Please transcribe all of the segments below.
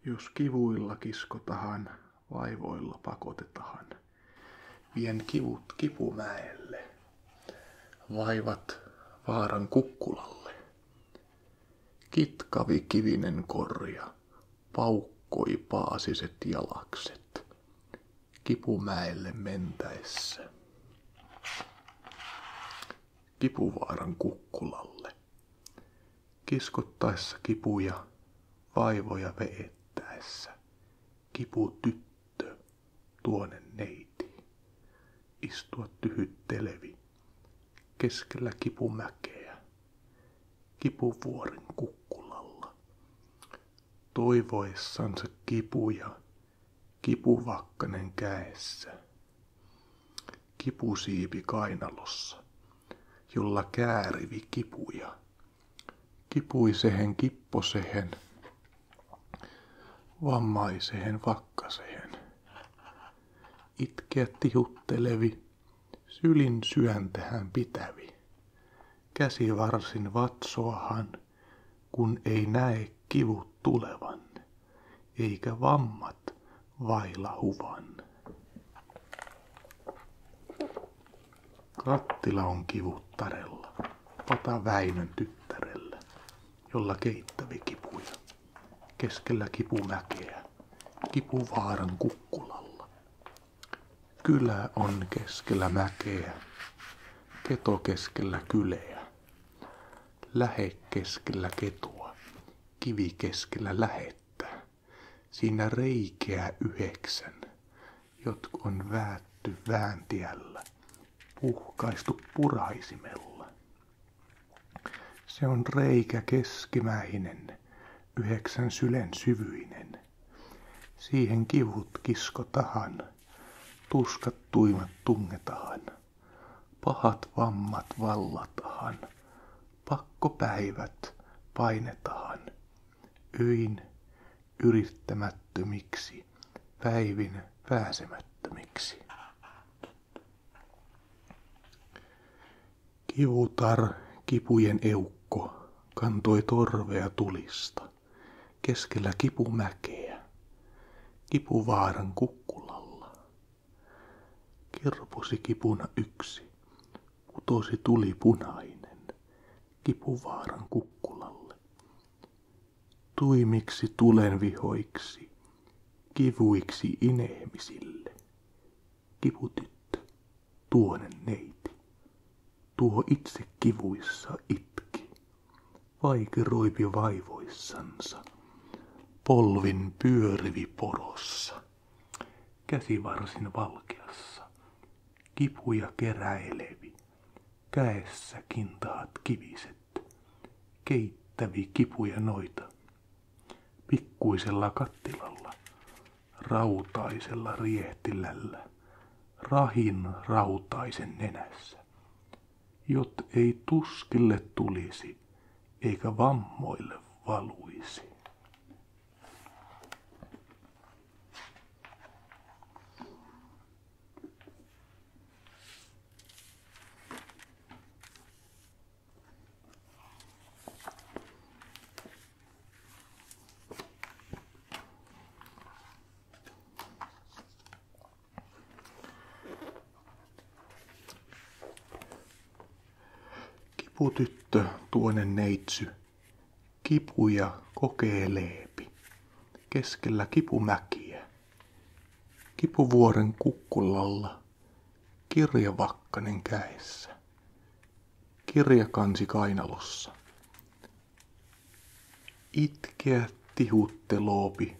Jos kivuilla kiskotahan, vaivoilla pakotetaan, vien kivut kipumäelle, vaivat vaaran kukkulalle. Kitkavi kivinen korja, paukkoi paasiset jalakset, kipumäelle mentäessä. Kipuvaaran kukkulalle, kiskottaessa kipuja, vaivoja veettäessä. Kiputyttö, tuonen neiti, istua tyhyttelevi, keskellä kipumäkeä, kipuvuoren kukkulalla. Toivoessansa kipuja, kipuvakkanen käessä, kipusiipi kainalossa, jolla käärivi kipuja, kipuisehen kipposehen, vammaisehen vakkasehen. Itkeä tihuttelevi, sylin syöntähän pitävi, käsivarsin vatsoahan, kun ei näe kivut tulevan, eikä vammat vailahuvan. Kattila on kivuttarella, Pata Väinön tyttärellä, jolla keittävi kipuja, keskellä kipumäkeä, kipuvaaran kukkulalla. Kylä on keskellä mäkeä, keto keskellä kyleä, lähe keskellä ketua, kivi keskellä lähettä, siinä reikeä 9, jotka on väätty vääntiällä, puhkaistu puraisimella. Se on reikä keskimäinen, 9 sylen syvyinen. Siihen kivut kiskotahan, tuskat tuimat tungetahan, pahat vammat vallatahan, pakkopäivät painetahan, öin yrittämättömiksi, päivin pääsemättömiksi. Kivutar, kipujen eukko, kantoi torvea tulista, keskellä kipumäkeä, kipuvaaran kukkulalla. Kirposi kipuna 1, putosi tuli punainen, kipuvaaran kukkulalle. Tuimiksi tulen vihoiksi, kivuiksi inehmisille. Kiputyttö, tuonen neiti, tuo itse kivuissa itki, vaikeroipi vaivoissansa, polvin pyörivi porossa, käsivarsin valkeassa, kipuja keräilevi, käessä kintaat kiviset, keittävi kipuja noita, pikkuisella kattilalla, rautaisella riehtilällä, rahin rautaisen nenässä, jot ei tuskille tulisi, eikä vammoille valuisi. Kiputyttö, tuonen neitsy, kipuja kokeileepi, keskellä kipumäkiä, kipuvuoren kukkulalla, kirjavakkanen käessä, kirjakansi kainalossa. Itkeä tihutteloopi,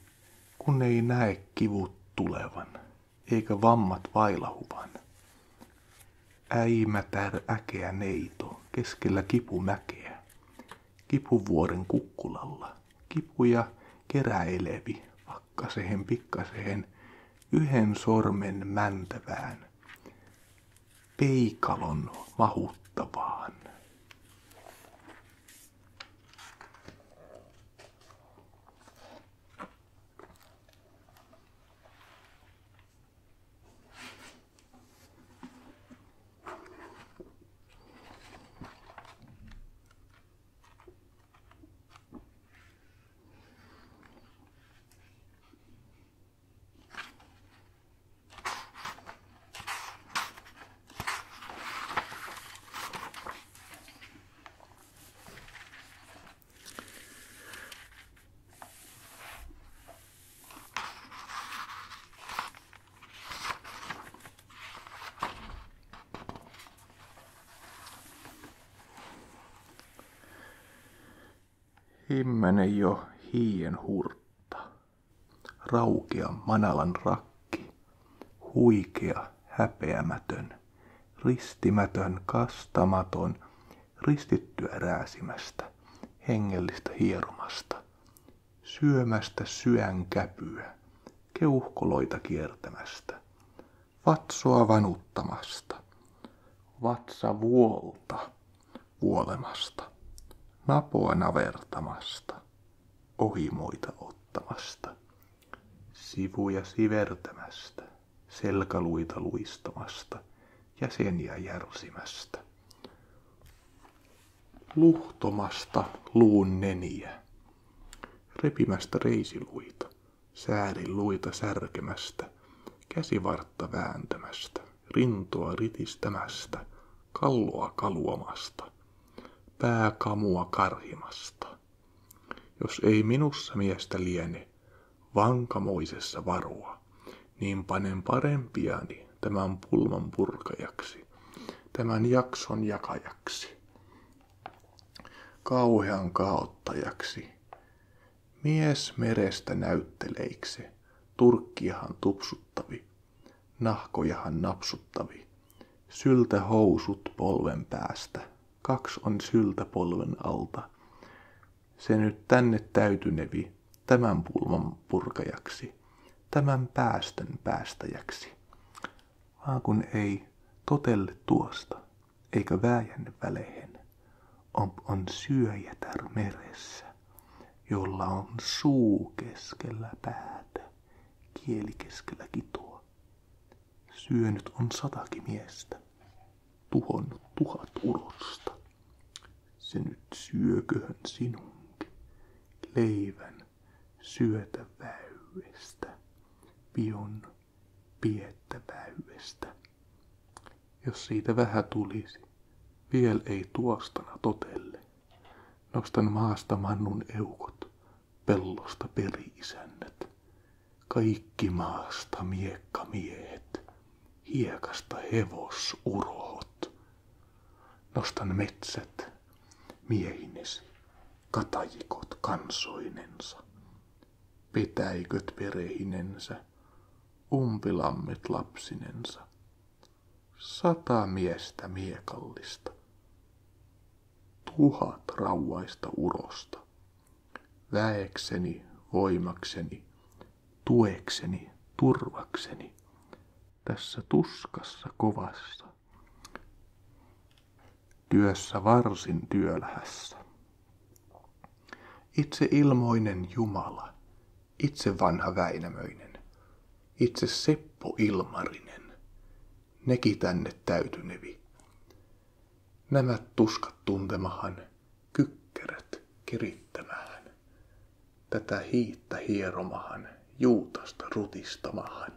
kun ei näe kivut tulevan, eikä vammat vailahuvan. Äimätär äkeä neito, keskellä kipumäkeä, kipuvuoren kukkulalla, kipuja keräilevi, vakkasehen pikkasehen, 1 sormen mäntävään, peikalon mahuttavaan. Himmenen jo hien hurtta. Raukea manalan rakki. Huikea, häpeämätön. Ristimätön, kastamaton. Ristittyä rääsimästä. Hengellistä hieromasta. Syömästä syänkäpyä. Keuhkoloita kiertämästä. Vatsoa vanuttamasta. Vatsavuolta vuolemasta. Napoa navertamasta. Ohimoita ottamasta. Sivuja sivertämästä. Selkäluita luistamasta. Jäseniä järsimästä. Luhtomasta luun neniä. Repimästä reisiluita. Sääriluita särkemästä. Käsivartta vääntämästä. Rintoa ritistämästä. Kalloa kaluamasta. Pääkamua karhimasta. Jos ei minussa miestä liene, vankamoisessa varoa, niin panen parempiani tämän pulman purkajaksi, tämän jakson jakajaksi, kauhean kaottajaksi. Mies merestä näytteleikse, turkkiahan tupsuttavi, nahkojahan napsuttavi, syltä housut polven päästä, 2 on syltä polven alta. Se nyt tänne täytynevi, tämän pulman purkajaksi, tämän päästön päästäjäksi. Vaan kun ei totelle tuosta, eikä vääjänne väleihin, on syöjätär meressä, jolla on suu keskellä päätä, kieli keskellä kitoa. Syönyt on 100 miestä, tuhonnut 1000 urosta. Se nyt syököhön sinunkin leivän syötä väyestä, pion piettä väyestä. Jos siitä vähän tulisi, viel ei tuostana totelle. Nostan maasta mannun eukot, pellosta peri-isännät. Kaikki maasta miekkamiehet, hiekasta hevosurohot. Nostan metsät miehinesi, katajikot kansoinensa, petäiköt perehinensä, umpilammit lapsinensa. 100 miestä miekallista, 1000 rauvaista urosta, väekseni, voimakseni, tuekseni, turvakseni, tässä tuskassa kovassa, työssä varsin työlähässä. Itse ilmoinen Jumala, itse vanha Väinämöinen, itse Seppo Ilmarinen, nekin tänne täytynevi. Nämä tuskat tuntemahan, kykkerät kirittämähän, tätä hiitta hieromahan, juutasta rutistamahan.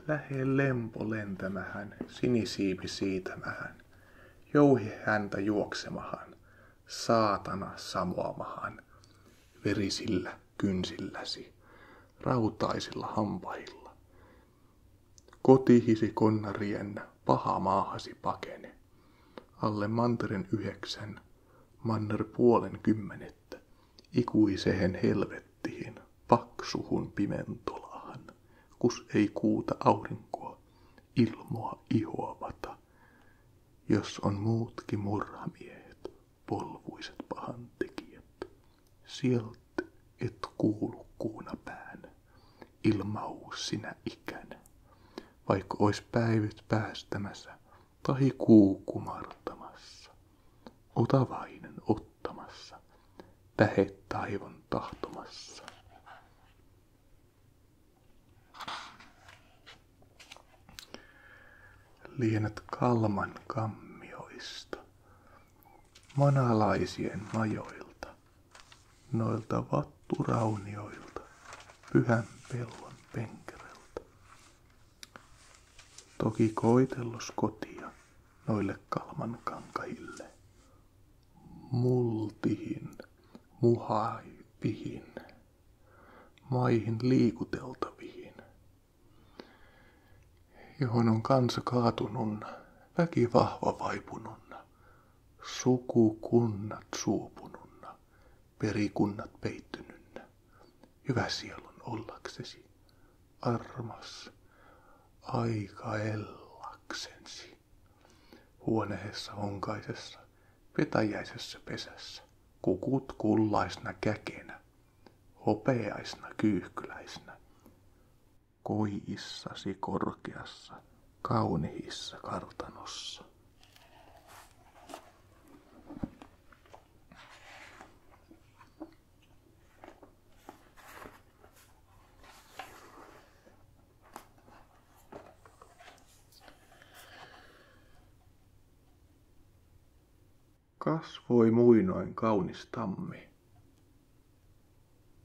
Lähe lempo lentämähän, sinisiipi siitämähän, jouhi häntä juoksemahan, saatana samoamahan, verisillä kynsilläsi, rautaisilla hampailla. Kotihisi konnariennä, paha maahasi pakene, alle manteren 9, manner 50, ikuisehen helvettihin, paksuhun pimentolahan, kus ei kuuta aurinkoa, ilmoa ihoavata, jos on muutkin murhamiehet, polvuiset pahantekijät, sieltä et kuulu kuunapään, ilmau sinä ikänä, vaikka ois päivyt päästämässä, tahi kuu kumartamassa, otavainen ottamassa, tähet taivon tahtomassa. Lienet Kalman kammioista, manalaisien majoilta, noilta vatturaunioilta, pyhän pellon penkereltä. Toki koitellos kotia noille Kalman kankahille, multihin, muhaipihin, maihin liikuteltaviin, johon on kansa kaatununna, väki vahva vaipununna, sukukunnat suupununna, perikunnat peittynynnä, hyvä sielun ollaksesi, armas aika ellaksensi, huoneessa honkaisessa, petäjäisessä pesässä, kukut kullaisna käkenä, hopeaisna kyyhkyläisnä, koijissasi korkeassa, kaunihissa kartanossa. Kasvoi muinoin kaunis tammi.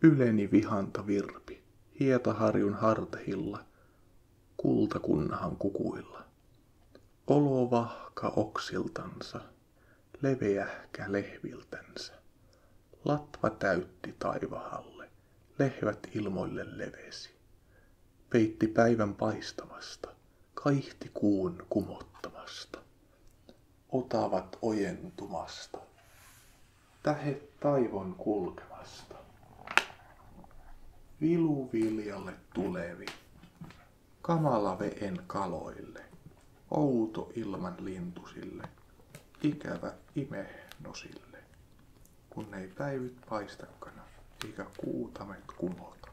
Yleni vihanta virpi, Hietaharjun hartehilla, kultakunnahan kukuilla. Olovahka oksiltansa, leveähkä lehviltänsä. Latva täytti taivahalle, lehvät ilmoille levesi. Peitti päivän paistamasta, kaihti kuun kumottamasta. Otavat ojentumasta, tähet taivon kulkemasta. Viluviljalle tulevi, kamala veen kaloille, outo ilman lintusille, ikävä imehnosille, kun ei päivyt paistakana eikä kuutamet kumota.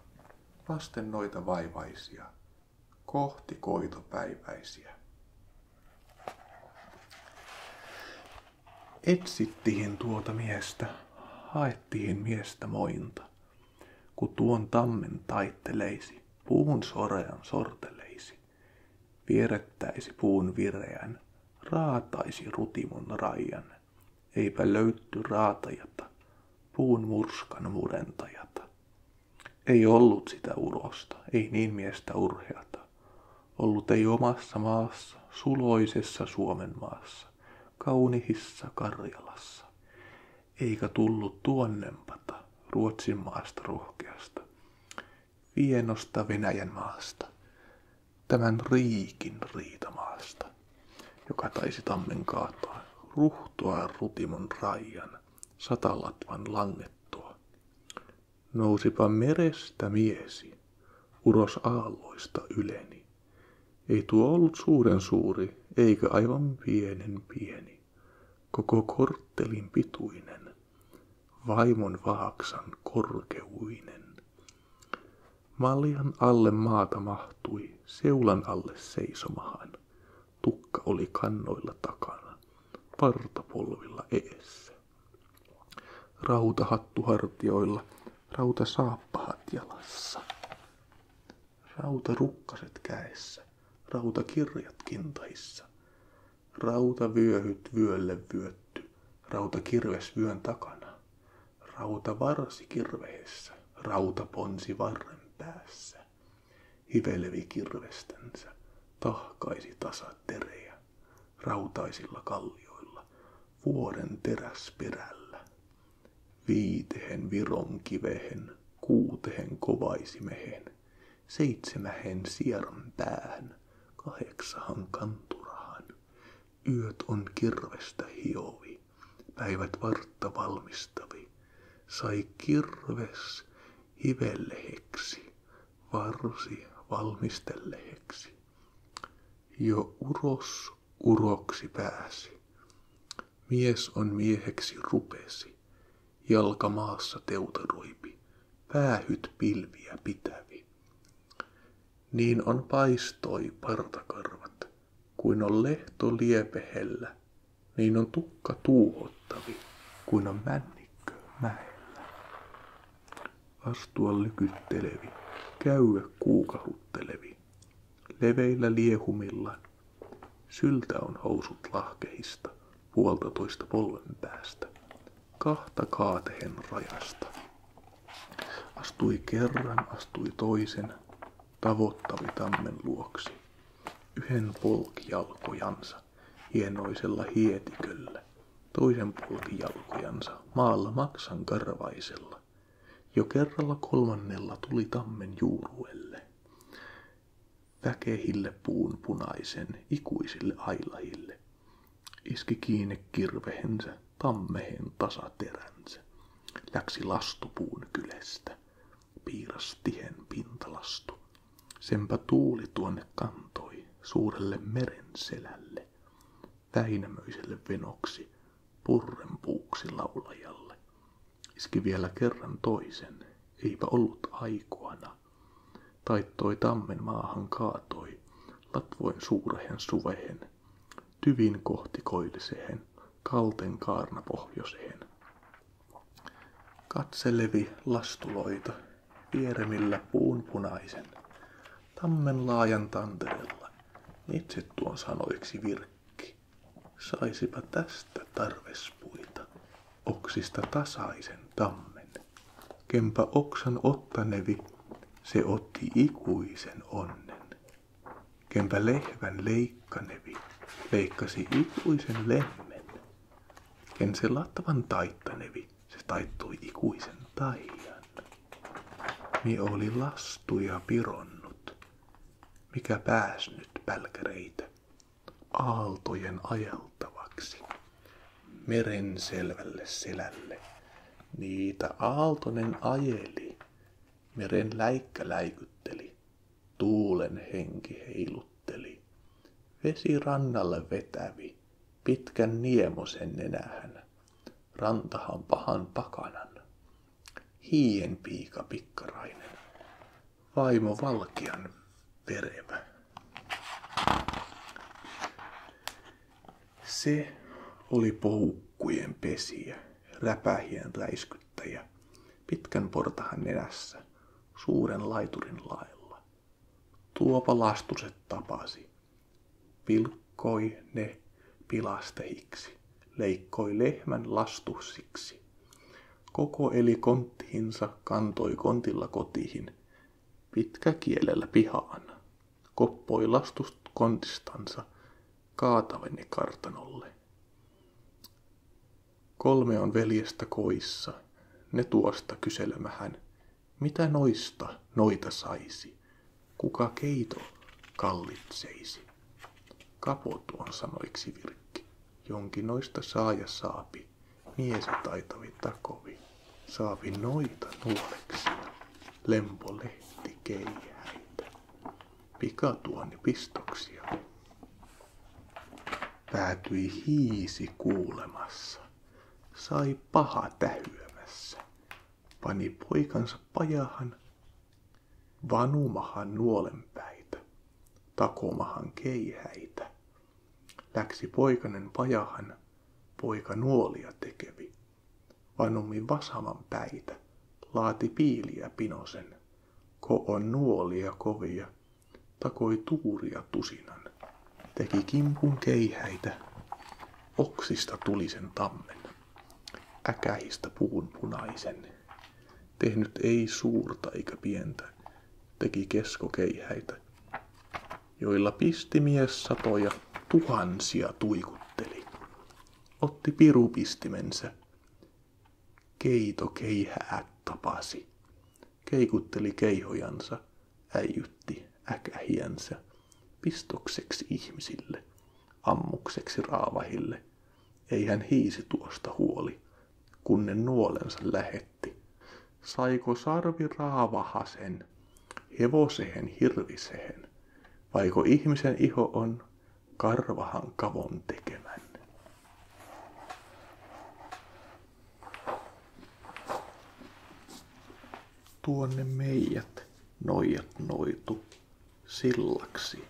Vasten noita vaivaisia, kohti koitopäiväisiä. Etsittihin tuota miestä, haettihin miestä mointa, kun tuon tammen taitteleisi, puun sorean sorteleisi, vierettäisi puun vireän, raataisi rutimon raijan, eipä löytty raatajata, puun murskan murentajata. Ei ollut sitä urosta, ei niin miestä urheata, ollut ei omassa maassa, suloisessa Suomen maassa, kaunihissa Karjalassa, eikä tullut tuonnempata Ruotsin maasta rohkeasta, vienosta Venäjän maasta, tämän riikin riitamaasta, joka taisi tammen kaataa, ruhtoa rutimon raijan, satalatvan langettua. Nousipa merestä miesi, uros aalloista yleni. Ei tuo ollut suuren suuri, eikä aivan pienen pieni, koko korttelin pituinen, vaimon vaaksan korkeuinen. Maljan alle maata mahtui, seulan alle seisomahan, tukka oli kannoilla takana, partapolvilla eessä. Rautahattu hartioilla, rautasaappahat jalassa, rautarukkaset käessä, rautakirjat kintaissa, rautavyöhyt vyölle vyötty, rautakirves vyön takana, rautavarsi kirveessä, rautaponsi varren päässä, hivelevi kirvestänsä, tahkaisi tasaterejä, rautaisilla kallioilla, vuoren teräsperällä, viitehen viron kivehen, kuutehen kovaisimehen, seitsemähen sieran päähän, 8 kanturahan. Yöt on kirvestä hiovi, päivät vartta valmistavi. Sai kirves hivelleheksi, varsi valmistelleheksi. Jo uros uroksi pääsi. Mies on mieheksi rupesi, jalka maassa teutaroipi, päähyt pilviä pitävi. Niin on paistoi partakarvat, kuin on lehto liepehellä, niin on tukka tuuhottavi, kuin on männikkö mäellä. Astua lykyttelevi, käydä kuukahuttelevi, leveillä liehumilla, syltä on housut lahkehista, 1,5 polven päästä, 2 kaatehen rajasta. Astui kerran, astui toisen, tavoittavi tammen luoksi. Yhden polki jalkojansa hienoisella hietiköllä, toisen polki jalkojansa maalla maksan karvaisella. Jo kerralla kolmannella tuli tammen juuruelle. Väkehille puun punaisen ikuisille ailahille. Iski kiinni kirvehensä tammehen tasateränsä. Läksi lastupuun kylestä. Piiras tihen pintalastu. Senpä tuuli tuonne kantoi suurelle meren selälle. Väinämöiselle venoksi, purrenpuuksi laulajalle. Iski vielä kerran toisen, eipä ollut aikoana. Taittoi tammen maahan kaatoi, latvoin suurehen suvehen. Tyvin kohti koillisehen, kalten kaarna pohjoiseen. Katselevi lastuloita, vieremillä puun punaisen. Tammen laajan tanterella, itse tuon sanoiksi virkki. Saisipa tästä tarvespuita, oksista tasaisen tammen. Kempä oksan ottanevi, se otti ikuisen onnen. Kempä lehvän leikkanevi, leikkasi ikuisen lemmen. Ken se latvan taittanevi, se taittui ikuisen taian. Mi oli lastuja pironnut, mikä pääs nyt pälkäreitä aaltojen ajeltavaksi. Meren selvälle selälle niitä aaltonen ajeli, meren läikkä läikytteli, tuulen henki heilutteli. Vesi rannalle vetävi, pitkän niemosen nenähän, rantahan pahan pakanan. Hiien piika pikkarainen, vaimo valkean verevä. Se oli poukkujen pesiä, räpähien räiskyttäjä, pitkän portahan nenässä, suuren laiturin laella. Tuopa lastuset tapasi, pilkkoi ne pilastehiksi, leikkoi lehmän lastussiksi. Koko eli konttiinsa kantoi kontilla kotiin, pitkä kielellä pihaan. Koppoi lastust kontistansa kaataveni kartanolle. 3 on veljestä koissa, ne tuosta kyselemähän, mitä noista noita saisi, kuka keito kallitseisi. Kapo tuon sanoiksi virkki, jonkin noista saaja saapi, miesi taitavi takovi, saapi noita nuoleksia, lempolehti keihäitä, pikatuoni pistoksia. Päätyi hiisi kuulemassa, sai paha tähyämässä, pani poikansa pajahan, vanumahan nuolenpäitä, takomahan keihäitä. Läksi poikanen pajahan, poika nuolia tekevi, vanumi vasaman päitä, laati piiliä pinosen, ko on nuolia kovia, takoi tuuria tusinan, teki kimpun keihäitä, oksista tuli sen tammen, äkähistä puun punaisen, tehnyt ei suurta eikä pientä, teki keskokeihäitä, joilla pisti mies satoja, tuhansia tuikutteli, otti pirupistimensä, keito keihäät tapasi, keikutteli keihojansa, äijytti äkähiänsä, pistokseksi ihmisille, ammukseksi raavahille, ei hän hiisi tuosta huoli, kunnen nuolensa lähetti. Saiko sarvi raavahasen, hevosehen hirvisehen, vaiko ihmisen iho on karvahan kavon tekemän. Tuonne meijät noijat noitu sillaksi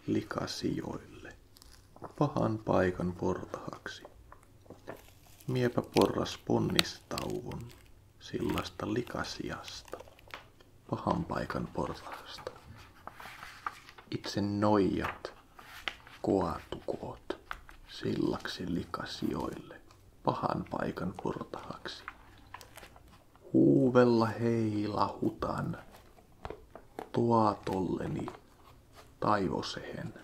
likasijoille, pahan paikan portahaksi. Miepä porras ponnistauvon sillasta likasiasta, pahan paikan portahasta. Itse noijat koatukoot sillaksi likasijoille, pahan paikan portahaksi. Huuvella heilahutan, tuatolleni taivosehen,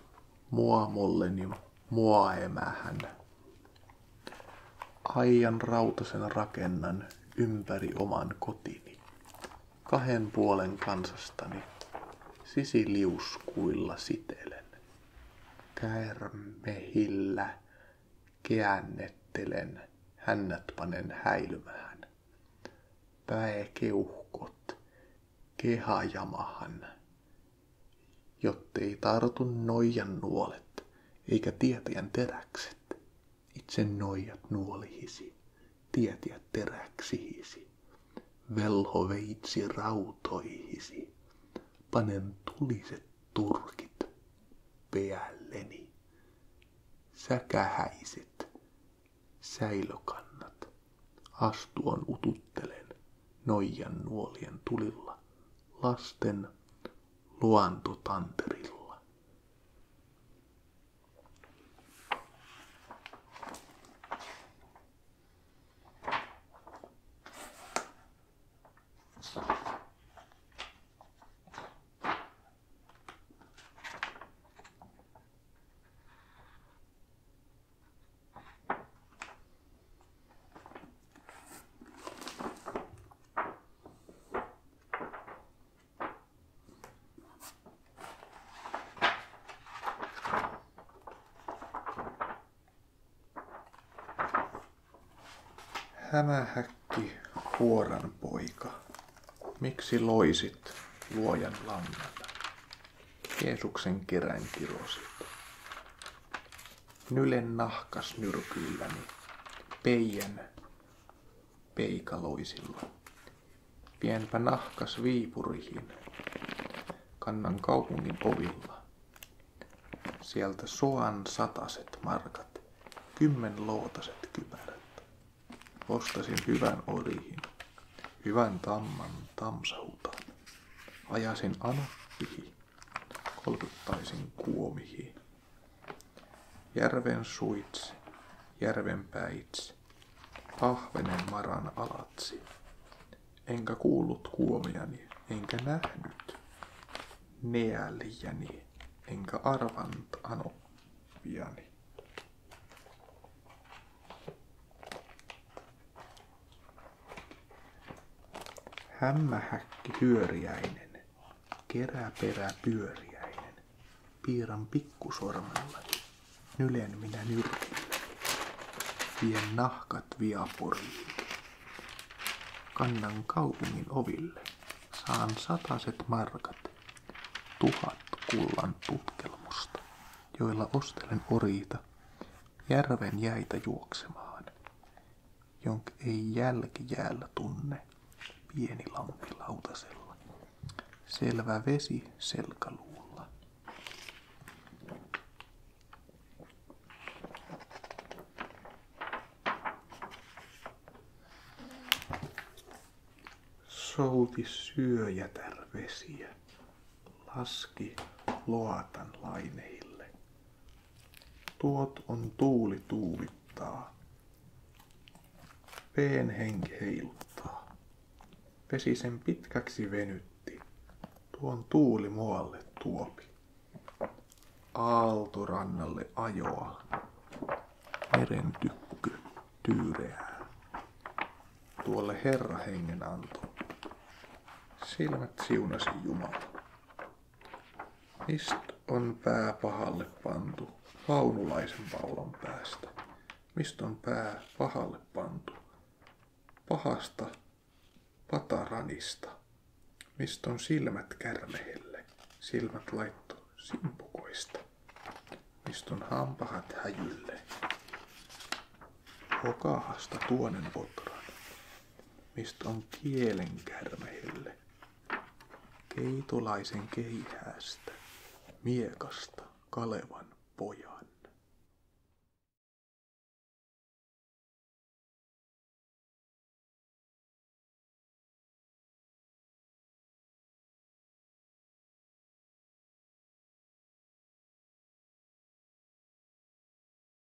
muamolleni muaemähän. Aijan rautasen rakennan ympäri oman kotini, kahden puolen kansastani sisiliuskuilla sitelen. Käärmehillä käännettelen, hännät panen häilymään. Pääkeuhkot kehajamahan, jottei tartu noijan nuolet, eikä tietäjän teräkset. Itse noijat nuolihisi, tietäjät teräksihisi. Velhoveitsi rautoihisi, panen tuliset turkit päälleni. Säkähäiset säilökannat, astuon ututtelen noijan nuolien tulilla, lasten luontotanterilla. Hämähäkki huoran poika, miksi loisit luojan langan? Jeesuksen kerän kirosit. Nylen nahkas nyrkyilläni, peijän peikaloisilla. Pienpä nahkas Viipurihin, kannan kaupungin ovilla. Sieltä soan sataset markat, 10 lootaset kypärät. Ostasin hyvän orihin, hyvän tamman tamsahutan. Ajasin anoppihi, kolkuttaisin kuomihi. Järven suits, järven päits, ahvenen maran alatsi. Enkä kuullut kuomiani, enkä nähnyt neäliäni, enkä arvant anoppiani. Hämmähäkki hyöriäinen, keräperä pyöriäinen, piirran pikkusormellani, nylen minä nyrkillä, vien nahkat Viaporiin. Kannan kaupungin oville, saan 100 markat, 1000 kullan tutkelmusta, joilla ostelen oriita, järven jäitä juoksemaan, jonka ei jälkijäällä tunne. Pieni lampi lautasella, selvä vesi selkäluulla. Souti syöjätär vesiä, laski loatan laineille. Tuot on tuuli tuuvittaa, peen henki heiluttaa. Vesi sen pitkäksi venytti, tuon tuuli muualle tuopi. Aaltorannalle ajoa, meren tykkö tyyreää. Tuolle Herra hengen anto, silmät siunasi Jumala. Mist on pää pahalle pantu, vaunulaisen paulan päästä? Mist on pää pahalle pantu, pahasta pataranista? Mist on silmät kärmehelle, silmät laitto simpukoista? Mist on hampahat häjylle, hokahasta tuonen otran? Mist on kielen kärmehelle, keitolaisen keihäästä, miekasta Kalevan pojan?